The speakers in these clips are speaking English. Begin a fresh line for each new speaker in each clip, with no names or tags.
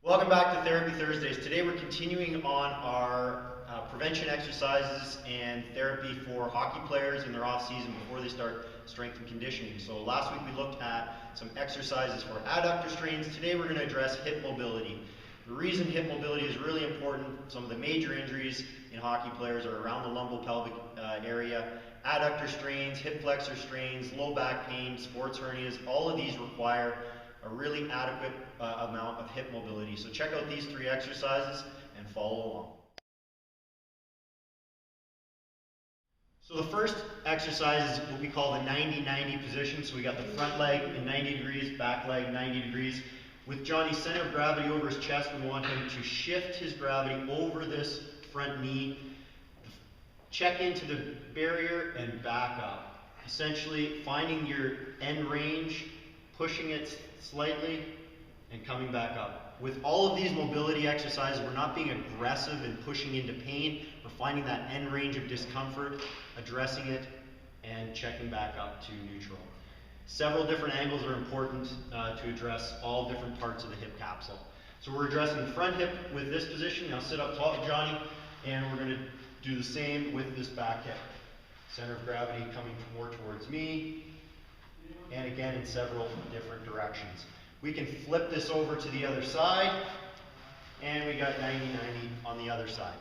Welcome back to Therapy Thursdays. Today we're continuing on our prevention exercises and therapy for hockey players in their off season before they start strength and conditioning. So last week we looked at some exercises for adductor strains. Today we're going to address hip mobility. The reason hip mobility is really important, some of the major injuries in hockey players are around the lumbopelvic area. Adductor strains, hip flexor strains, low back pain, sports hernias, all of these require a really adequate amount of hip mobility. So check out these three exercises and follow along. So the first exercise is what we call the 90-90 position. So we got the front leg in 90 degrees, back leg 90 degrees. With Johnny's center of gravity over his chest, we want him to shift his gravity over this front knee, check into the barrier and back up. Essentially finding your end range, pushing it slightly and coming back up. With all of these mobility exercises, we're not being aggressive and pushing into pain. We're finding that end range of discomfort, addressing it, and checking back up to neutral. Several different angles are important to address all different parts of the hip capsule. So we're addressing the front hip with this position. Now sit up tall, Johnny, and we're going to do the same with this back hip. Center of gravity coming more towards me, and again in several different directions. We can flip this over to the other side, and we got 90-90 on the other side.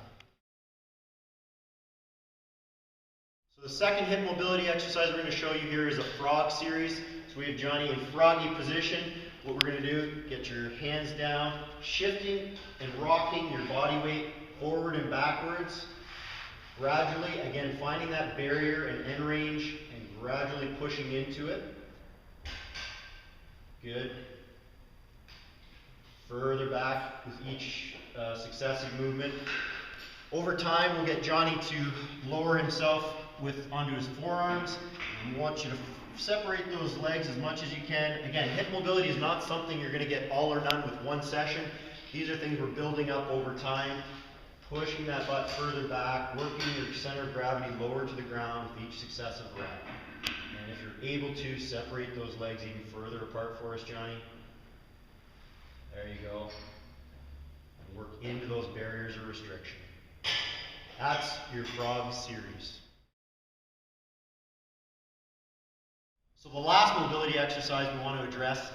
So the second hip mobility exercise we're going to show you here is a frog series. So we have Johnny in froggy position. What we're going to do, get your hands down, shifting and rocking your body weight forward and backwards. Gradually, again, finding that barrier and end range and gradually pushing into it. Good. Further back with each successive movement. Over time, we'll get Johnny to lower himself onto his forearms. And we want you to separate those legs as much as you can. Again, hip mobility is not something you're going to get all or none with one session. These are things we're building up over time. Pushing that butt further back, working your center of gravity lower to the ground with each successive rep. And if you're able to, separate those legs even further apart for us, Johnny. There you go. And work into those barriers of restriction. That's your frog series. So the last mobility exercise we want to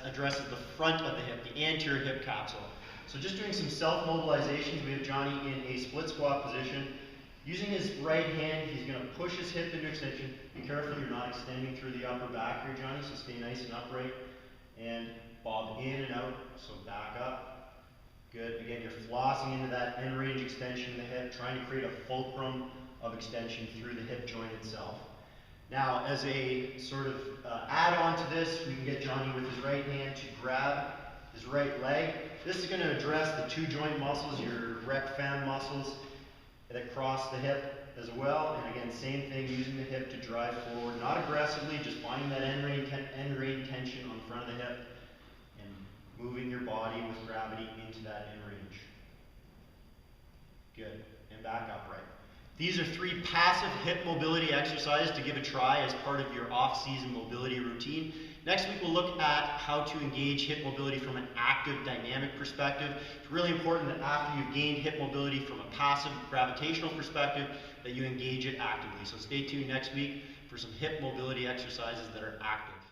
addresses the front of the hip, the anterior hip capsule. So just doing some self-mobilizations, we have Johnny in a split squat position. Using his right hand, he's going to push his hip into extension. Be careful you're not extending through the upper back here, Johnny, so stay nice and upright. And bob in and out, so back up. Good. Again, you're flossing into that end range extension of the hip, trying to create a fulcrum of extension through the hip joint itself. Now, as a sort of add-on to this, we can get Johnny with his right hand to grab his right leg. This is going to address the two joint muscles, your rec fem muscles that cross the hip as well. And again, same thing, using the hip to drive forward, not aggressively, just finding that end range tension on front of the hip and moving your body with gravity into that end range. Good. And back upright. These are three passive hip mobility exercises to give a try as part of your off-season mobility routine. Next week we'll look at how to engage hip mobility from an active dynamic perspective. It's really important that after you've gained hip mobility from a passive gravitational perspective that you engage it actively. So stay tuned next week for some hip mobility exercises that are active.